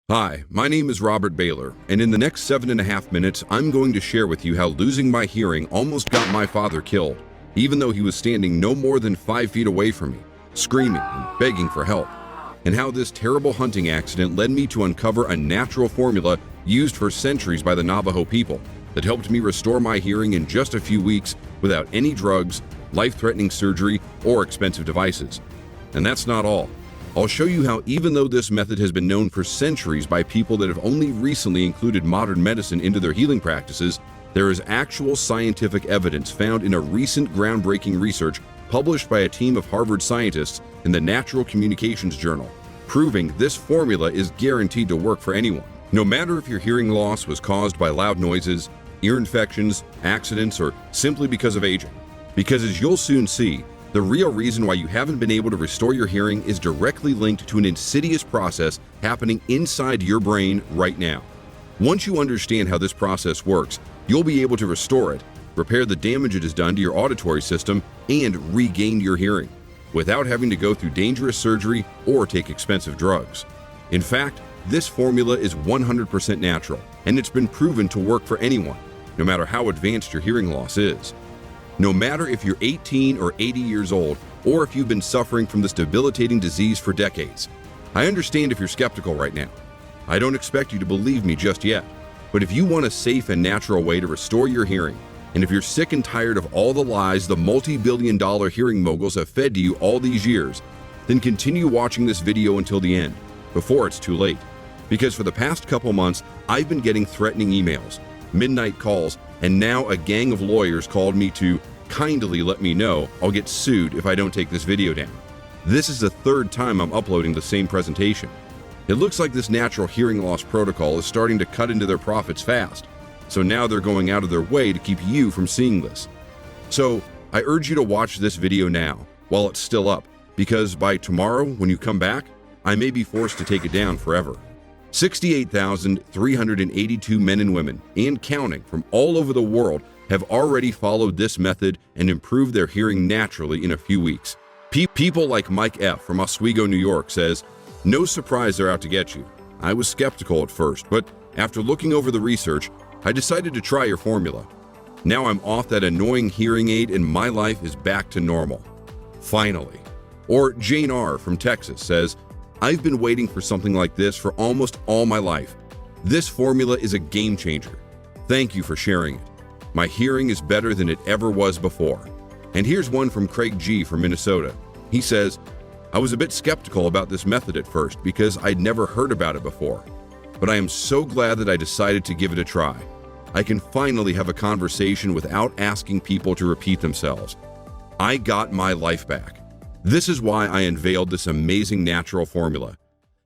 Hi, my name is Robert Baylor, and in the next 7.5 minutes, I'm going to share with you how losing my hearing almost got my father killed, even though he was standing no more than 5 feet away from me, screaming and begging for help, and how this terrible hunting accident led me to uncover a natural formula used for centuries by the Navajo people that helped me restore my hearing in just a few weeks without any drugs, life-threatening surgery, or expensive devices. And that's not all. I'll show you how even though this method has been known for centuries by people that have only recently included modern medicine into their healing practices, there is actual scientific evidence found in a recent groundbreaking research published by a team of Harvard scientists in the Natural Communications Journal, proving this formula is guaranteed to work for anyone, no matter if your hearing loss was caused by loud noises, ear infections, accidents, or simply because of aging. Because as you'll soon see, the real reason why you haven't been able to restore your hearing is directly linked to an insidious process happening inside your brain right now. Once you understand how this process works, you'll be able to restore it, repair the damage it has done to your auditory system, and regain your hearing without having to go through dangerous surgery or take expensive drugs. In fact, this formula is 100% natural, and it's been proven to work for anyone, no matter how advanced your hearing loss is. No matter if you're 18 or 80 years old, or if you've been suffering from this debilitating disease for decades. I understand if you're skeptical right now. I don't expect you to believe me just yet. But if you want a safe and natural way to restore your hearing, and if you're sick and tired of all the lies the multi-billion-dollar hearing moguls have fed to you all these years, then continue watching this video until the end, before it's too late. Because for the past couple months, I've been getting threatening emails, midnight calls, and now a gang of lawyers called me to kindly let me know I'll get sued if I don't take this video down. This is the third time I'm uploading the same presentation. It looks like this natural hearing loss protocol is starting to cut into their profits fast, so now they're going out of their way to keep you from seeing this. So I urge you to watch this video now, while it's still up, because by tomorrow when you come back, I may be forced to take it down forever. 68,382 men and women, and counting, from all over the world have already followed this method and improved their hearing naturally in a few weeks. People like Mike F. from Oswego, New York says, "No surprise they're out to get you. I was skeptical at first, but after looking over the research, I decided to try your formula. Now I'm off that annoying hearing aid and my life is back to normal. Finally." Or Jane R. from Texas says, "I've been waiting for something like this for almost all my life. This formula is a game changer. Thank you for sharing it. My hearing is better than it ever was before." And here's one from Craig G. from Minnesota. He says, "I was a bit skeptical about this method at first because I'd never heard about it before. But I am so glad that I decided to give it a try. I can finally have a conversation without asking people to repeat themselves. I got my life back. This is why I unveiled this amazing natural formula,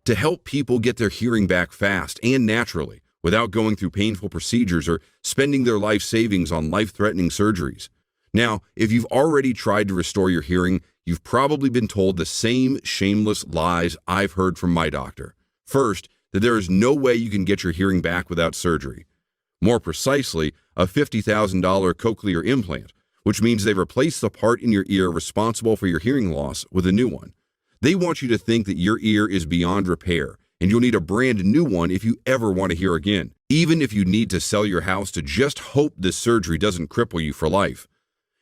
to help people get their hearing back fast and naturally without going through painful procedures or spending their life savings on life-threatening surgeries. Now, if you've already tried to restore your hearing, you've probably been told the same shameless lies I've heard from my doctor. First, that there is no way you can get your hearing back without surgery. More precisely, a $50,000 cochlear implant, which means they replace the part in your ear responsible for your hearing loss with a new one. They want you to think that your ear is beyond repair, and you'll need a brand new one if you ever want to hear again, even if you need to sell your house to just hope this surgery doesn't cripple you for life.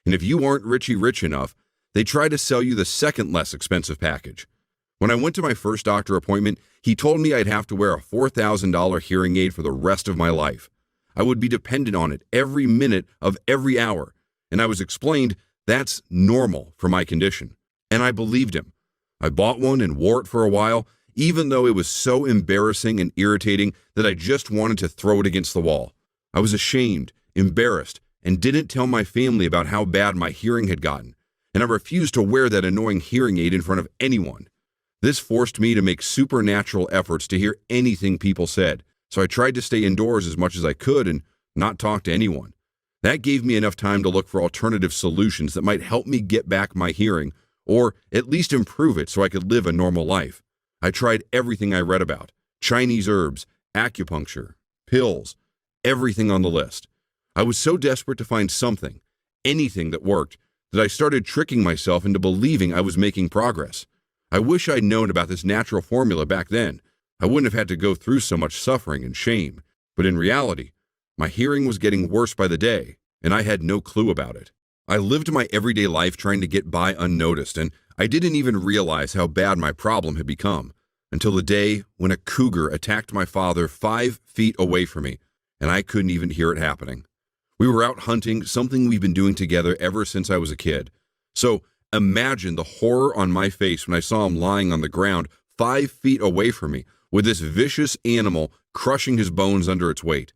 And if you aren't rich enough, they try to sell you the second less expensive package. When I went to my first doctor appointment, he told me I'd have to wear a $4,000 hearing aid for the rest of my life. I would be dependent on it every minute of every hour. And I was explained that's normal for my condition. And I believed him. I bought one and wore it for a while, even though it was so embarrassing and irritating that I just wanted to throw it against the wall. I was ashamed, embarrassed, and didn't tell my family about how bad my hearing had gotten. And I refused to wear that annoying hearing aid in front of anyone. This forced me to make supernatural efforts to hear anything people said, so I tried to stay indoors as much as I could and not talk to anyone. That gave me enough time to look for alternative solutions that might help me get back my hearing, or at least improve it so I could live a normal life. I tried everything I read about: Chinese herbs, acupuncture, pills, everything on the list. I was so desperate to find something, anything that worked, that I started tricking myself into believing I was making progress. I wish I'd known about this natural formula back then. I wouldn't have had to go through so much suffering and shame. But in reality, my hearing was getting worse by the day, and I had no clue about it. I lived my everyday life trying to get by unnoticed, and I didn't even realize how bad my problem had become until the day when a cougar attacked my father 5 feet away from me, and I couldn't even hear it happening. We were out hunting, something we've been doing together ever since I was a kid. So imagine the horror on my face when I saw him lying on the ground 5 feet away from me, with this vicious animal crushing his bones under its weight.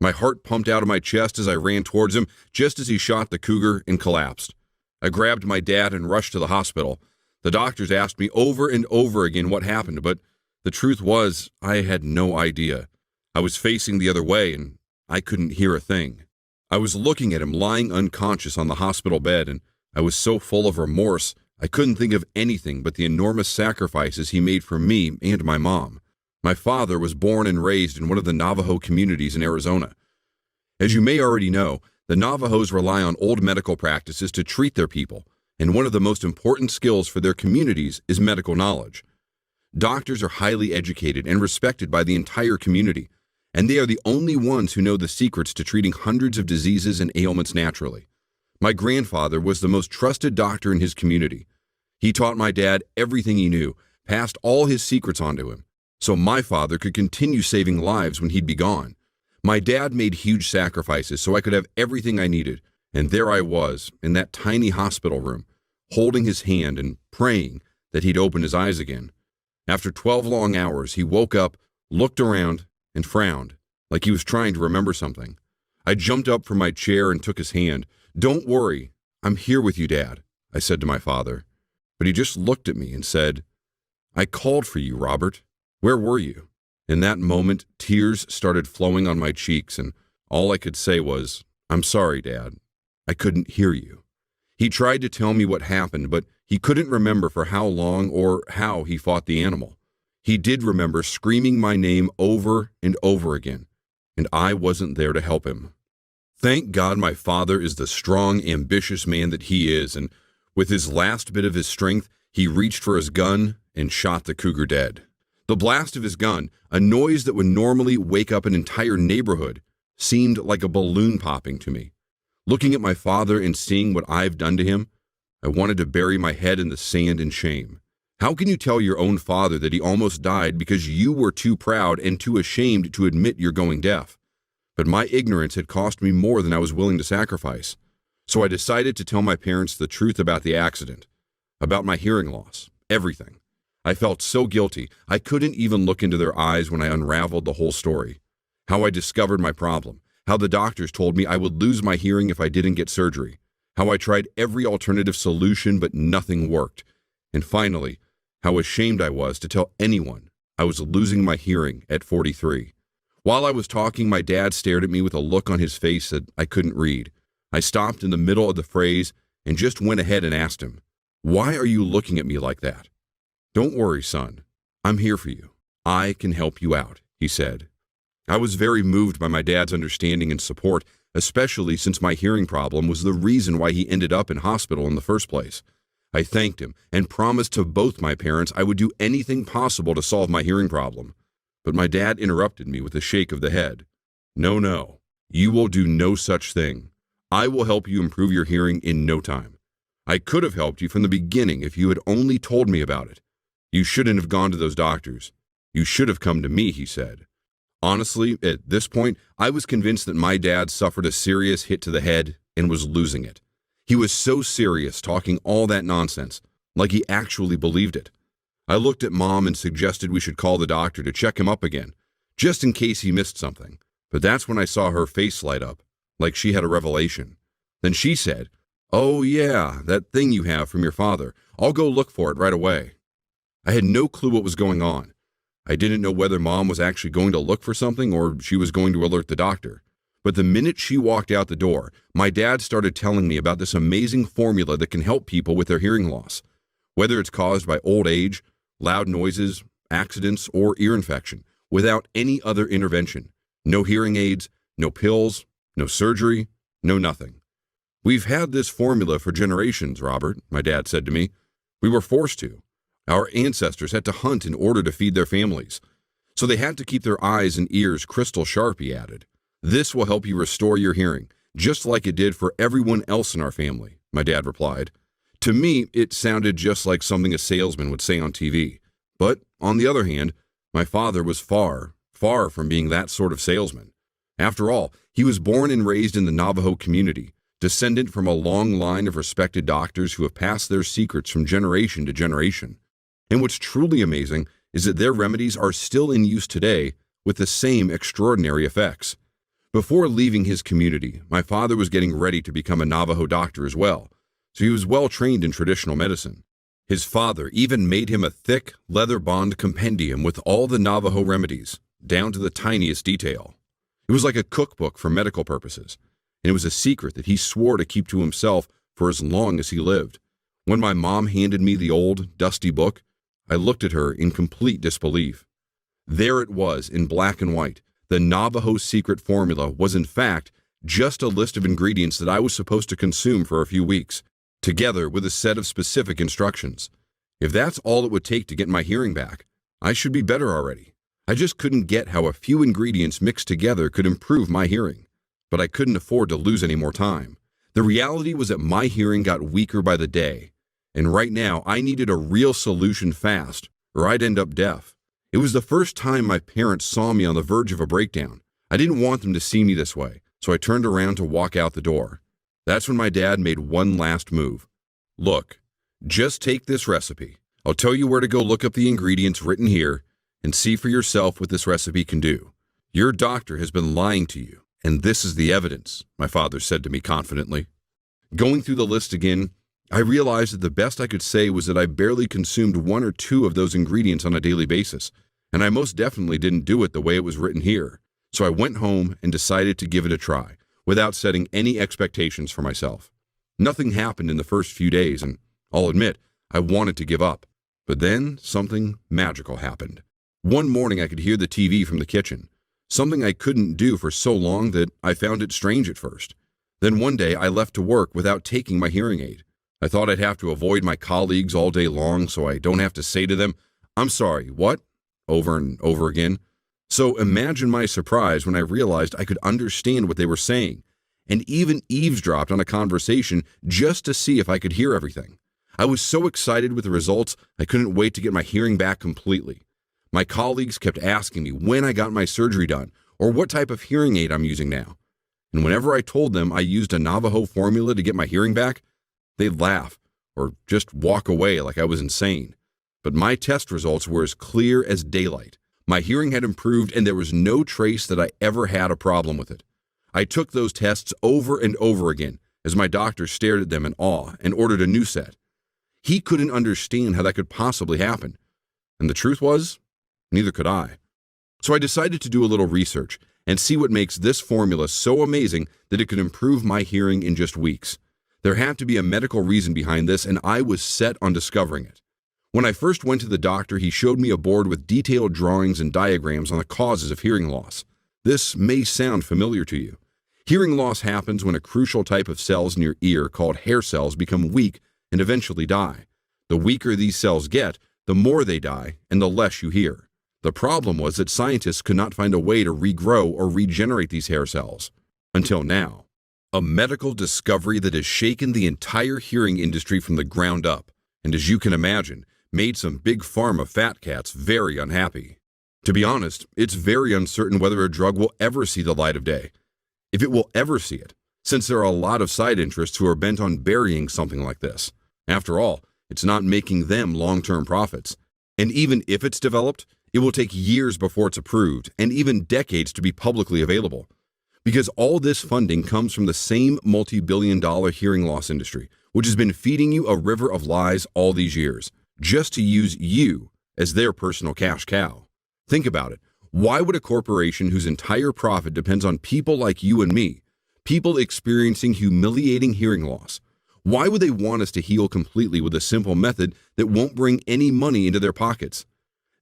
My heart pumped out of my chest as I ran towards him, just as he shot the cougar and collapsed. I grabbed my dad and rushed to the hospital. The doctors asked me over and over again what happened, but the truth was I had no idea. I was facing the other way, and I couldn't hear a thing. I was looking at him lying unconscious on the hospital bed, and I was so full of remorse, I couldn't think of anything but the enormous sacrifices he made for me and my mom. My father was born and raised in one of the Navajo communities in Arizona. As you may already know, the Navajos rely on old medical practices to treat their people, and one of the most important skills for their communities is medical knowledge. Doctors are highly educated and respected by the entire community, and they are the only ones who know the secrets to treating hundreds of diseases and ailments naturally. My grandfather was the most trusted doctor in his community. He taught my dad everything he knew, passed all his secrets on to him, so my father could continue saving lives when he'd be gone. My dad made huge sacrifices so I could have everything I needed, and there I was, in that tiny hospital room, holding his hand and praying that he'd open his eyes again. After 12 long hours, he woke up, looked around, and frowned, like he was trying to remember something. I jumped up from my chair and took his hand. "Don't worry, I'm here with you, Dad," I said to my father. But he just looked at me and said, "I called for you, Robert. Where were you?" In that moment, tears started flowing on my cheeks, and all I could say was, "I'm sorry, Dad. I couldn't hear you." He tried to tell me what happened, but he couldn't remember for how long or how he fought the animal. He did remember screaming my name over and over again, and I wasn't there to help him. Thank God my father is the strong, ambitious man that he is, and with his last bit of his strength, he reached for his gun and shot the cougar dead. The blast of his gun, a noise that would normally wake up an entire neighborhood, seemed like a balloon popping to me. Looking at my father and seeing what I've done to him, I wanted to bury my head in the sand in shame. How can you tell your own father that he almost died because you were too proud and too ashamed to admit you're going deaf? But my ignorance had cost me more than I was willing to sacrifice. So I decided to tell my parents the truth about the accident, about my hearing loss, everything. I felt so guilty, I couldn't even look into their eyes when I unraveled the whole story. How I discovered my problem, how the doctors told me I would lose my hearing if I didn't get surgery, how I tried every alternative solution but nothing worked, and finally, how ashamed I was to tell anyone I was losing my hearing at 43. While I was talking, my dad stared at me with a look on his face that I couldn't read. I stopped in the middle of the phrase and just went ahead and asked him, "Why are you looking at me like that?" "Don't worry, son. I'm here for you. I can help you out," he said. I was very moved by my dad's understanding and support, especially since my hearing problem was the reason why he ended up in hospital in the first place. I thanked him and promised to both my parents I would do anything possible to solve my hearing problem. But my dad interrupted me with a shake of the head. No, you will do no such thing. I will help you improve your hearing in no time. I could have helped you from the beginning if you had only told me about it. You shouldn't have gone to those doctors. You should have come to me," he said. Honestly, at this point, I was convinced that my dad suffered a serious hit to the head and was losing it. He was so serious talking all that nonsense, like he actually believed it. I looked at Mom and suggested we should call the doctor to check him up again, just in case he missed something. But that's when I saw her face light up, like she had a revelation. Then she said, "Oh yeah, that thing you have from your father. I'll go look for it right away." I had no clue what was going on. I didn't know whether Mom was actually going to look for something or she was going to alert the doctor. But the minute she walked out the door, my dad started telling me about this amazing formula that can help people with their hearing loss. Whether it's caused by old age, loud noises, accidents, or ear infection, without any other intervention. No hearing aids, no pills, no surgery, no nothing. "We've had this formula for generations, Robert," my dad said to me. "We were forced to. Our ancestors had to hunt in order to feed their families. So they had to keep their eyes and ears crystal sharp, he added. This will help you restore your hearing, just like it did for everyone else in our family, my dad replied. To me, it sounded just like something a salesman would say on TV. But, on the other hand, my father was far from being that sort of salesman. After all, he was born and raised in the Navajo community, descendant from a long line of respected doctors who have passed their secrets from generation to generation. And what's truly amazing is that their remedies are still in use today with the same extraordinary effects. Before leaving his community, my father was getting ready to become a Navajo doctor as well, so he was well trained in traditional medicine. His father even made him a thick, leather-bound compendium with all the Navajo remedies, down to the tiniest detail. It was like a cookbook for medical purposes, and it was a secret that he swore to keep to himself for as long as he lived. When my mom handed me the old, dusty book, I looked at her in complete disbelief. There it was, in black and white. The Navajo secret formula was in fact just a list of ingredients that I was supposed to consume for a few weeks, together with a set of specific instructions. If that's all it would take to get my hearing back, I should be better already. I just couldn't get how a few ingredients mixed together could improve my hearing. But I couldn't afford to lose any more time. The reality was that my hearing got weaker by the day, and right now I needed a real solution fast, or I'd end up deaf. It was the first time my parents saw me on the verge of a breakdown. I didn't want them to see me this way, so I turned around to walk out the door. That's when my dad made one last move. Look, just take this recipe. I'll tell you where to go look up the ingredients written here and see for yourself what this recipe can do. Your doctor has been lying to you, and this is the evidence, my father said to me confidently. Going through the list again, I realized that the best I could say was that I barely consumed one or two of those ingredients on a daily basis, and I most definitely didn't do it the way it was written here. So I went home and decided to give it a try, without setting any expectations for myself. Nothing happened in the first few days, and I'll admit, I wanted to give up. But then something magical happened. One morning I could hear the TV from the kitchen, something I couldn't do for so long that I found it strange at first. Then one day I left to work without taking my hearing aid. I thought I'd have to avoid my colleagues all day long so I don't have to say to them, "I'm sorry, what?" over and over again. So imagine my surprise when I realized I could understand what they were saying, and even eavesdropped on a conversation just to see if I could hear everything. I was so excited with the results, I couldn't wait to get my hearing back completely. My colleagues kept asking me when I got my surgery done, or what type of hearing aid I'm using now. And whenever I told them I used a Navajo formula to get my hearing back, they'd laugh, or just walk away like I was insane. But my test results were as clear as daylight. My hearing had improved, and there was no trace that I ever had a problem with it. I took those tests over and over again, as my doctor stared at them in awe and ordered a new set. He couldn't understand how that could possibly happen. And the truth was, neither could I. So I decided to do a little research and see what makes this formula so amazing that it could improve my hearing in just weeks. There had to be a medical reason behind this, and I was set on discovering it. When I first went to the doctor, he showed me a board with detailed drawings and diagrams on the causes of hearing loss. This may sound familiar to you. Hearing loss happens when a crucial type of cells in your ear called hair cells become weak and eventually die. The weaker these cells get, the more they die and the less you hear. The problem was that scientists could not find a way to regrow or regenerate these hair cells. Until now. A medical discovery that has shaken the entire hearing industry from the ground up, and as you can imagine, made some big pharma fat cats very unhappy. To be honest, it's very uncertain whether a drug will ever see the light of day. If it will ever see it, since there are a lot of side interests who are bent on burying something like this. After all, it's not making them long-term profits. And even if it's developed, it will take years before it's approved, and even decades to be publicly available. Because all this funding comes from the same multi-billion-dollar hearing loss industry, which has been feeding you a river of lies all these years, just to use you as their personal cash cow. Think about it. Why would a corporation whose entire profit depends on people like you and me, people experiencing humiliating hearing loss, why would they want us to heal completely with a simple method that won't bring any money into their pockets?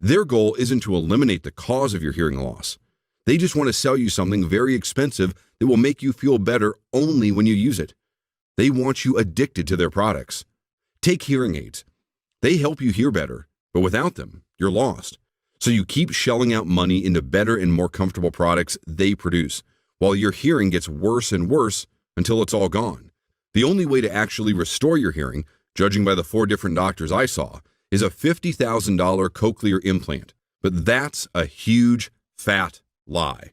Their goal isn't to eliminate the cause of your hearing loss. They just want to sell you something very expensive that will make you feel better only when you use it. They want you addicted to their products. Take hearing aids. They help you hear better, but without them, you're lost. So you keep shelling out money into better and more comfortable products they produce, while your hearing gets worse and worse until it's all gone. The only way to actually restore your hearing, judging by the 4 different doctors I saw, is a $50,000 cochlear implant. But that's a huge, fat lie.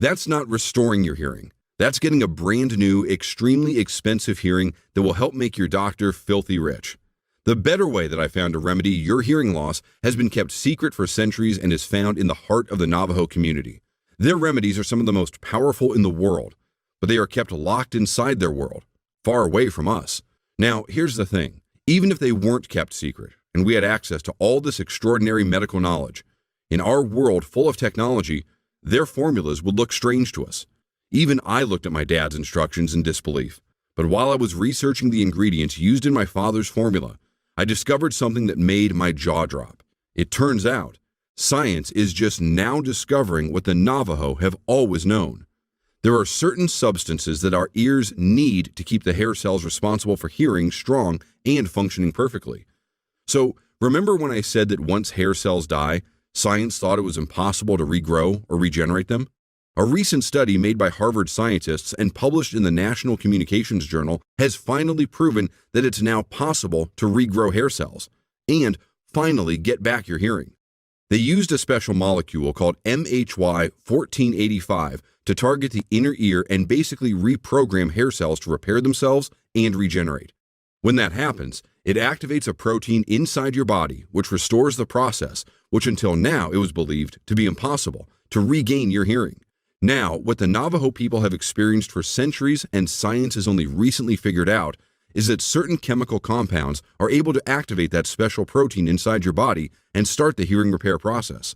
That's not restoring your hearing. That's getting a brand new, extremely expensive hearing that will help make your doctor filthy rich. The better way that I found to remedy your hearing loss has been kept secret for centuries and is found in the heart of the Navajo community. Their remedies are some of the most powerful in the world, but they are kept locked inside their world, far away from us. Now, here's the thing. Even if they weren't kept secret, and we had access to all this extraordinary medical knowledge, in our world full of technology, their formulas would look strange to us. Even I looked at my dad's instructions in disbelief. But while I was researching the ingredients used in my father's formula, I discovered something that made my jaw drop. It turns out, science is just now discovering what the Navajo have always known. There are certain substances that our ears need to keep the hair cells responsible for hearing strong and functioning perfectly. So, remember when I said that once hair cells die, science thought it was impossible to regrow or regenerate them? A recent study made by Harvard scientists and published in the National Communications Journal has finally proven that it's now possible to regrow hair cells and finally get back your hearing. They used a special molecule called MHY-1485 to target the inner ear and basically reprogram hair cells to repair themselves and regenerate. When that happens, it activates a protein inside your body which restores the process, which until now it was believed to be impossible, to regain your hearing. Now, what the Navajo people have experienced for centuries and science has only recently figured out is that certain chemical compounds are able to activate that special protein inside your body and start the hearing repair process.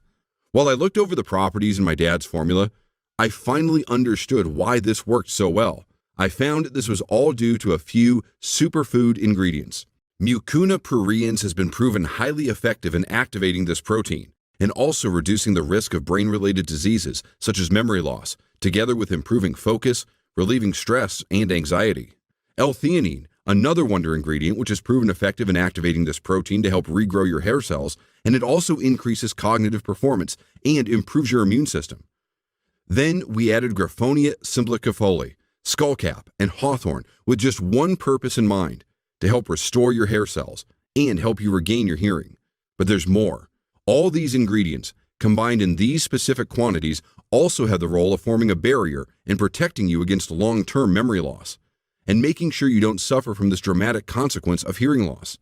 While I looked over the properties in my dad's formula, I finally understood why this worked so well. I found this was all due to a few superfood ingredients. Mucuna pruriens has been proven highly effective in activating this protein and also reducing the risk of brain-related diseases such as memory loss, together with improving focus, relieving stress, and anxiety. L-theanine, another wonder ingredient which has proven effective in activating this protein to help regrow your hair cells, and it also increases cognitive performance and improves your immune system. Then we added Graphonia simplicifoli, skullcap, and hawthorn with just one purpose in mind, to help restore your hair cells and help you regain your hearing. But there's more. All these ingredients, combined in these specific quantities, also have the role of forming a barrier and protecting you against long-term memory loss, and making sure you don't suffer from this dramatic consequence of hearing loss.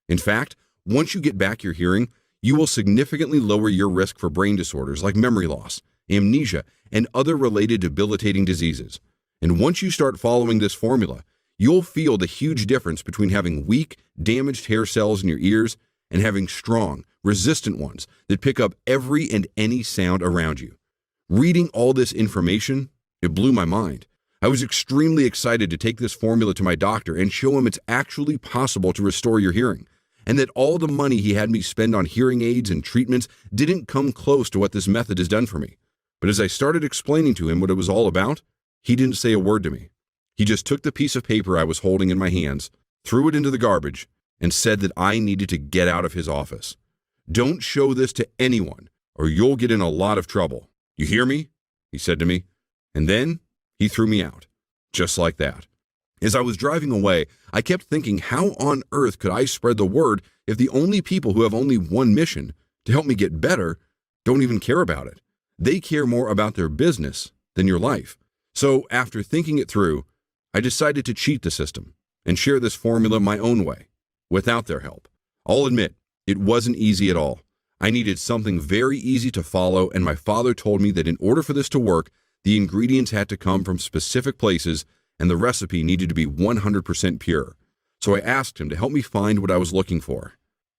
In fact, once you get back your hearing, you will significantly lower your risk for brain disorders like memory loss, amnesia, and other related debilitating diseases. And once you start following this formula, you'll feel the huge difference between having weak, damaged hair cells in your ears and having strong, resistant ones that pick up every and any sound around you. Reading all this information, it blew my mind. I was extremely excited to take this formula to my doctor and show him it's actually possible to restore your hearing, and that all the money he had me spend on hearing aids and treatments didn't come close to what this method has done for me. But as I started explaining to him what it was all about, he didn't say a word to me. He just took the piece of paper I was holding in my hands, threw it into the garbage, and said that I needed to get out of his office. "Don't show this to anyone, or you'll get in a lot of trouble. You hear me?" he said to me. And then he threw me out, just like that. As I was driving away, I kept thinking, how on earth could I spread the word if the only people who have only one mission, to help me get better, don't even care about it? They care more about their business than your life. So after thinking it through, I decided to cheat the system and share this formula my own way, without their help. I'll admit, it wasn't easy at all. I needed something very easy to follow, and my father told me that in order for this to work, the ingredients had to come from specific places and the recipe needed to be 100% pure. So I asked him to help me find what I was looking for.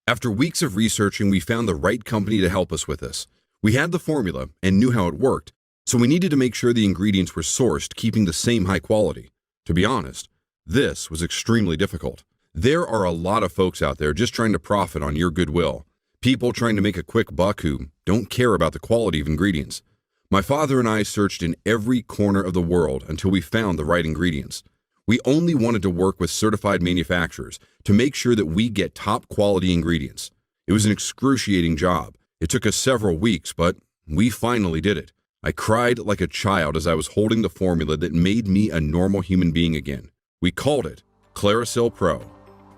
After weeks of researching, we found the right company to help us with this. We had the formula and knew how it worked, so we needed to make sure the ingredients were sourced, keeping the same high quality. To be honest, this was extremely difficult. There are a lot of folks out there just trying to profit on your goodwill. People trying to make a quick buck who don't care about the quality of ingredients. My father and I searched in every corner of the world until we found the right ingredients. We only wanted to work with certified manufacturers to make sure that we get top quality ingredients. It was an excruciating job. It took us several weeks, but we finally did it. I cried like a child as I was holding the formula that made me a normal human being again. We called it Clarisil PRO,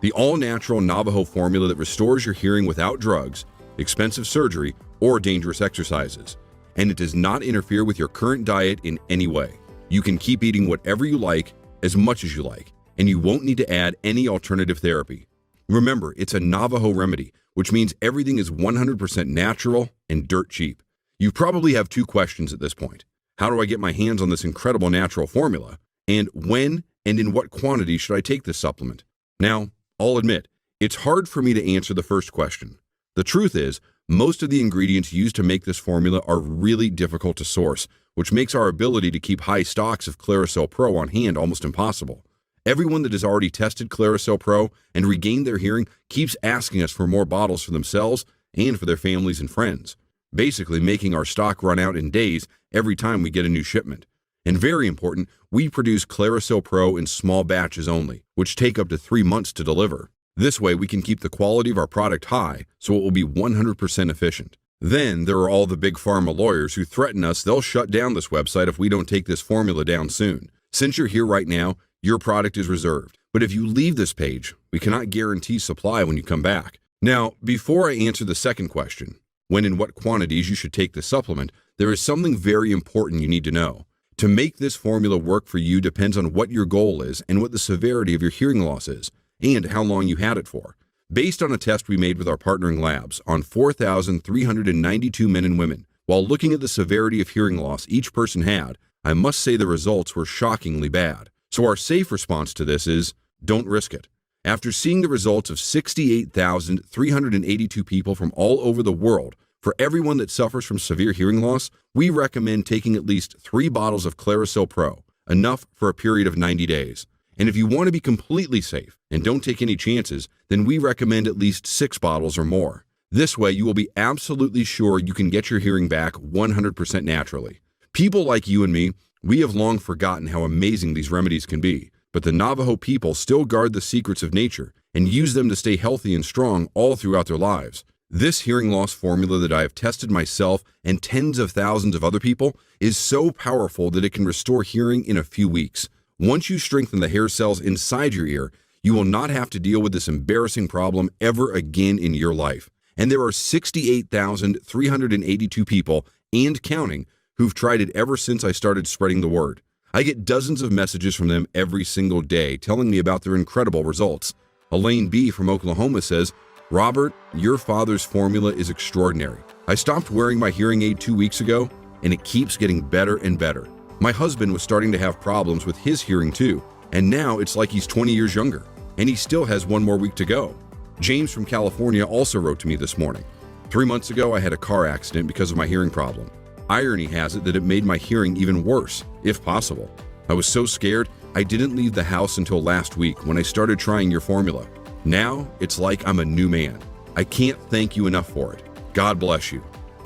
the all-natural Navajo formula that restores your hearing without drugs, expensive surgery, or dangerous exercises. And it does not interfere with your current diet in any way. You can keep eating whatever you like, as much as you like, and you won't need to add any alternative therapy. Remember, it's a Navajo remedy, which means everything is 100% natural and dirt cheap. You probably have two questions at this point. How do I get my hands on this incredible natural formula? And when and in what quantity should I take this supplement? Now, I'll admit, it's hard for me to answer the first question. The truth is, most of the ingredients used to make this formula are really difficult to source, which makes our ability to keep high stocks of Clarisil PRO on hand almost impossible. Everyone that has already tested Clarisil PRO and regained their hearing keeps asking us for more bottles for themselves and for their families and friends, basically making our stock run out in days every time we get a new shipment. And very important, we produce Clarisil PRO in small batches only, which take up to 3 months to deliver. This way we can keep the quality of our product high, so it will be 100% efficient. Then there are all the big pharma lawyers who threaten us they'll shut down this website if we don't take this formula down soon. Since you're here right now, your product is reserved. But if you leave this page, we cannot guarantee supply when you come back. Now, before I answer the second question, when and what quantities you should take the supplement, there is something very important you need to know. To make this formula work for you depends on what your goal is and what the severity of your hearing loss is, and how long you had it for. Based on a test we made with our partnering labs on 4,392 men and women, while looking at the severity of hearing loss each person had, I must say the results were shockingly bad. So our safe response to this is, don't risk it. After seeing the results of 68,382 people from all over the world, for everyone that suffers from severe hearing loss, we recommend taking at least 3 bottles of Clarisil PRO, enough for a period of 90 days. And if you want to be completely safe and don't take any chances, then we recommend at least 6 bottles or more. This way, you will be absolutely sure you can get your hearing back 100% naturally. People like you and me, we have long forgotten how amazing these remedies can be, but the Navajo people still guard the secrets of nature and use them to stay healthy and strong all throughout their lives. This hearing loss formula that I have tested myself and tens of thousands of other people is so powerful that it can restore hearing in a few weeks. Once you strengthen the hair cells inside your ear, you will not have to deal with this embarrassing problem ever again in your life. And there are 68,382 people, and counting, who've tried it ever since I started spreading the word. I get dozens of messages from them every single day telling me about their incredible results. Elaine B. from Oklahoma says, "Robert, your father's formula is extraordinary. I stopped wearing my hearing aid 2 weeks ago, and it keeps getting better and better. My husband was starting to have problems with his hearing too, and now it's like he's 20 years younger, and he still has 1 more week to go." James from California also wrote to me this morning. 3 months ago, I had a car accident because of my hearing problem. Irony has it that it made my hearing even worse, if possible. I was so scared, I didn't leave the house until last week when I started trying your formula. Now, it's like I'm a new man. I can't thank you enough for it. God bless you.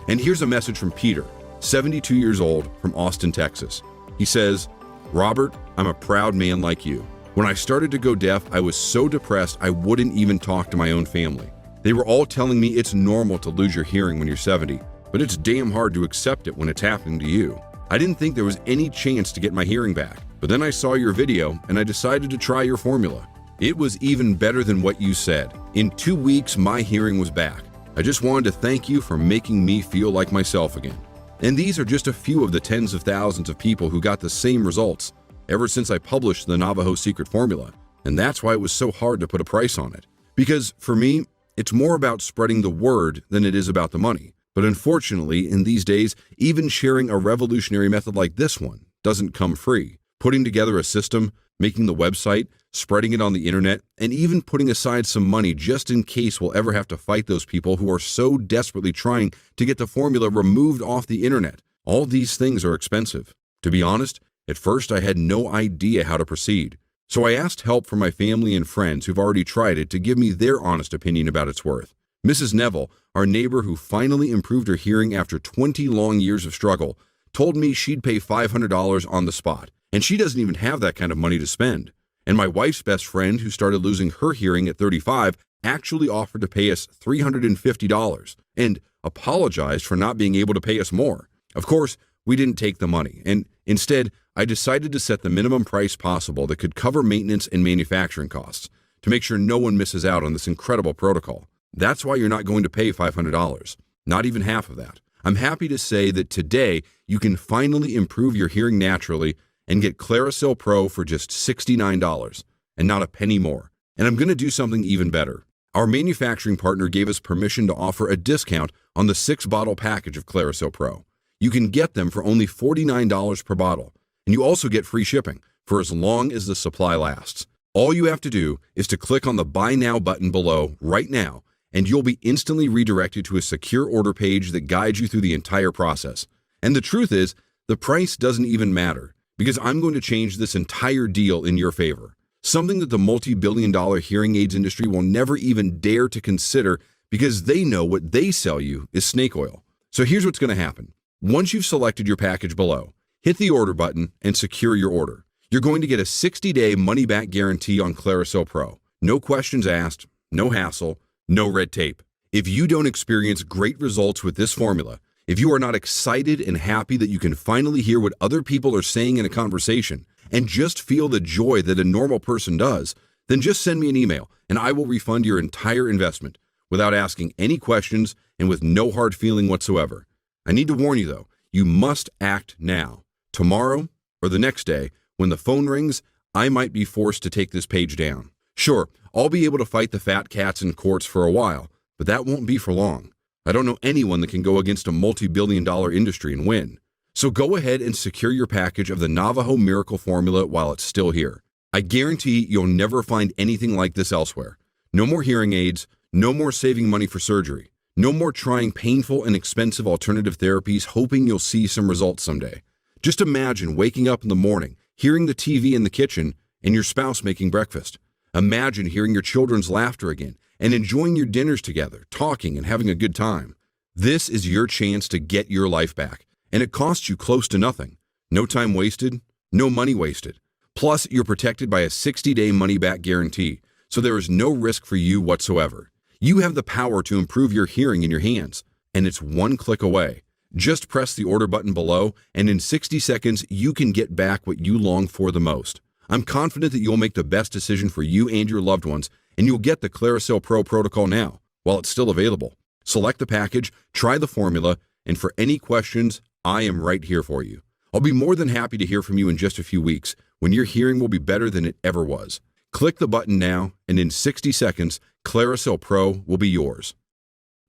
And here's a message from Peter, 72 years old, from Austin, Texas. He says, "Robert, I'm a proud man like you. When I started to go deaf, I was so depressed I wouldn't even talk to my own family. They were all telling me it's normal to lose your hearing when you're 70, but it's damn hard to accept it when it's happening to you. I didn't think there was any chance to get my hearing back, but then I saw your video and I decided to try your formula. It was even better than what you said. In 2 weeks, my hearing was back. I just wanted to thank you for making me feel like myself again." And these are just a few of the tens of thousands of people who got the same results ever since I published the Navajo Secret Formula. And that's why it was so hard to put a price on it. Because for me, it's more about spreading the word than it is about the money. But unfortunately, in these days, even sharing a revolutionary method like this one doesn't come free. Putting together a system, making the website, spreading it on the internet, and even putting aside some money just in case we'll ever have to fight those people who are so desperately trying to get the formula removed off the internet. All these things are expensive. To be honest, at first I had no idea how to proceed. So I asked help from my family and friends who've already tried it to give me their honest opinion about its worth. Mrs. Neville, our neighbor who finally improved her hearing after 20 long years of struggle, told me she'd pay $500 on the spot, and she doesn't even have that kind of money to spend. And my wife's best friend, who started losing her hearing at 35, actually offered to pay us $350. And apologized for not being able to pay us more. Of course, we didn't take the money, and instead, I decided to set the minimum price possible that could cover maintenance and manufacturing costs to make sure no one misses out on this incredible protocol. That's why you're not going to pay $500, not even half of that. I'm happy to say that today you can finally improve your hearing naturally and get Clarisil PRO for just $69 and not a penny more. And I'm going to do something even better. Our manufacturing partner gave us permission to offer a discount on the 6-bottle package of Clarisil PRO. You can get them for only $49 per bottle, and you also get free shipping for as long as the supply lasts. All you have to do is to click on the Buy Now button below right now, and you'll be instantly redirected to a secure order page that guides you through the entire process. And the truth is, the price doesn't even matter, because I'm going to change this entire deal in your favor. Something that the multi-billion-dollar hearing aids industry will never even dare to consider because they know what they sell you is snake oil. So here's what's going to happen. Once you've selected your package below, hit the order button and secure your order. You're going to get a 60-day money-back guarantee on Clarisil PRO. No questions asked, no hassle, no red tape. If you don't experience great results with this formula, if you are not excited and happy that you can finally hear what other people are saying in a conversation and just feel the joy that a normal person does, then just send me an email and I will refund your entire investment without asking any questions and with no hard feeling whatsoever. I need to warn you though, you must act now. Tomorrow or the next day, when the phone rings, I might be forced to take this page down. Sure, I'll be able to fight the fat cats in courts for a while, but that won't be for long. I don't know anyone that can go against a multi-billion-dollar industry and win. So go ahead and secure your package of the Navajo Miracle Formula while it's still here. I guarantee you'll never find anything like this elsewhere. No more hearing aids, no more saving money for surgery, no more trying painful and expensive alternative therapies hoping you'll see some results someday. Just imagine waking up in the morning, hearing the TV in the kitchen, and your spouse making breakfast. Imagine hearing your children's laughter again and enjoying your dinners together, talking and having a good time. This is your chance to get your life back, and it costs you close to nothing. No time wasted, no money wasted. Plus, you're protected by a 60-day money-back guarantee, so there is no risk for you whatsoever. You have the power to improve your hearing in your hands, and it's one click away. Just press the order button below, and in 60 seconds, you can get back what you long for the most. I'm confident that you'll make the best decision for you and your loved ones, and you'll get the Clarisil PRO protocol now, while it's still available. Select the package, try the formula, and for any questions, I am right here for you. I'll be more than happy to hear from you in just a few weeks, when your hearing will be better than it ever was. Click the button now, and in 60 seconds, Clarisil PRO will be yours.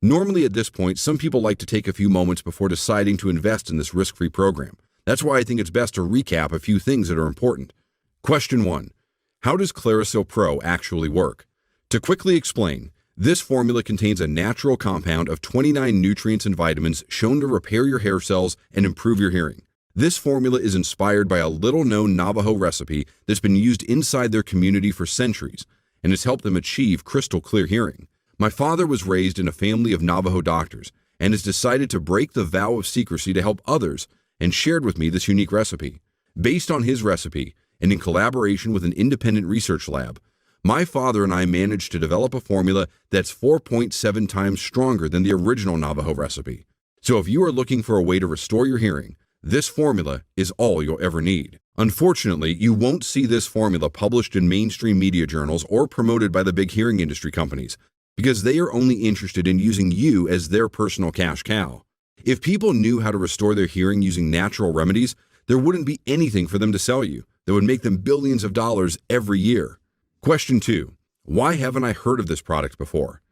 Normally at this point, some people like to take a few moments before deciding to invest in this risk-free program. That's why I think it's best to recap a few things that are important. Question 1. How does Clarisil PRO actually work? To quickly explain, this formula contains a natural compound of 29 nutrients and vitamins shown to repair your hair cells and improve your hearing. This formula is inspired by a little-known Navajo recipe that's been used inside their community for centuries and has helped them achieve crystal-clear hearing. My father was raised in a family of Navajo doctors and has decided to break the vow of secrecy to help others and shared with me this unique recipe. Based on his recipe and in collaboration with an independent research lab, my father and I managed to develop a formula that's 4.7 times stronger than the original Navajo recipe. So if you are looking for a way to restore your hearing, this formula is all you'll ever need. Unfortunately, you won't see this formula published in mainstream media journals or promoted by the big hearing industry companies, because they are only interested in using you as their personal cash cow. If people knew how to restore their hearing using natural remedies, there wouldn't be anything for them to sell you that would make them billions of dollars every year. Question 2. Why haven't I heard of this product before?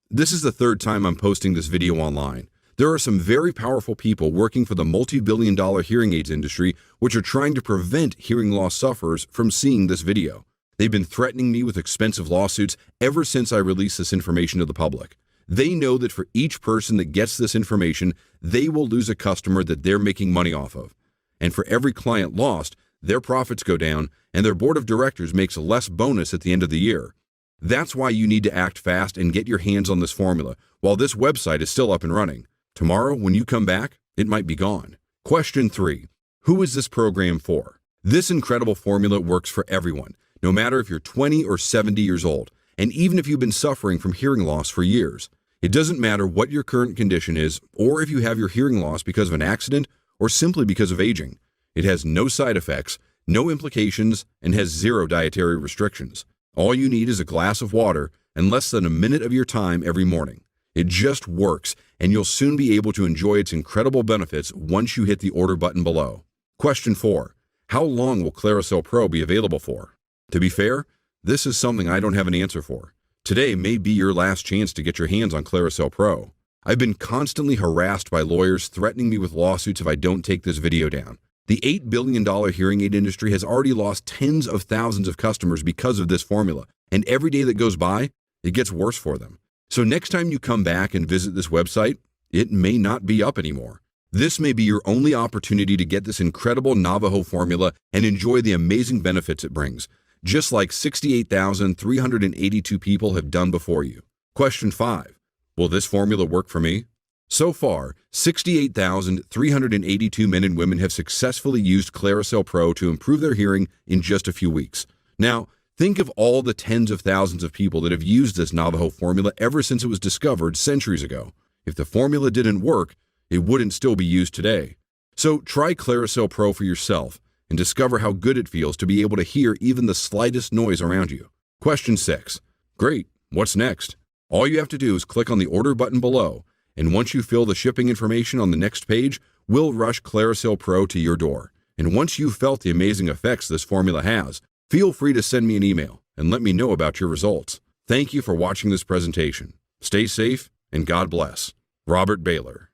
This is the third time I'm posting this video online. There are some very powerful people working for the multi-billion-dollar hearing aids industry which are trying to prevent hearing loss sufferers from seeing this video. They've been threatening me with expensive lawsuits ever since I released this information to the public. They know that for each person that gets this information, they will lose a customer that they're making money off of. And for every client lost, their profits go down and their board of directors makes less bonus at the end of the year. That's why you need to act fast and get your hands on this formula while this website is still up and running. Tomorrow, when you come back, it might be gone. Question 3. Who is this program for? This incredible formula works for everyone, no matter if you're 20 or 70 years old, and even if you've been suffering from hearing loss for years. It doesn't matter what your current condition is, or if you have your hearing loss because of an accident or simply because of aging. It has no side effects, no implications, and has zero dietary restrictions. All you need is a glass of water and less than a minute of your time every morning. It just works, and you'll soon be able to enjoy its incredible benefits once you hit the order button below. Question 4. How long will Clarisil PRO be available for? To be fair, this is something I don't have an answer for. Today may be your last chance to get your hands on Clarisil PRO. I've been constantly harassed by lawyers threatening me with lawsuits if I don't take this video down. The $8 billion hearing aid industry has already lost tens of thousands of customers because of this formula, and every day that goes by, it gets worse for them. So next time you come back and visit this website, it may not be up anymore. This may be your only opportunity to get this incredible Navajo formula and enjoy the amazing benefits it brings, just like 68,382 people have done before you. Question 5. Will this formula work for me? So far, 68,382 men and women have successfully used Clarisil PRO to improve their hearing in just a few weeks. Now, think of all the tens of thousands of people that have used this Navajo formula ever since it was discovered centuries ago. If the formula didn't work, it wouldn't still be used today. So try Clarisil PRO for yourself and discover how good it feels to be able to hear even the slightest noise around you. Question 6. Great, what's next? All you have to do is click on the order button below, and once you fill the shipping information on the next page, we'll rush Clarisil PRO to your door. And once you've felt the amazing effects this formula has, feel free to send me an email and let me know about your results. Thank you for watching this presentation. Stay safe and God bless. Robert Baylor.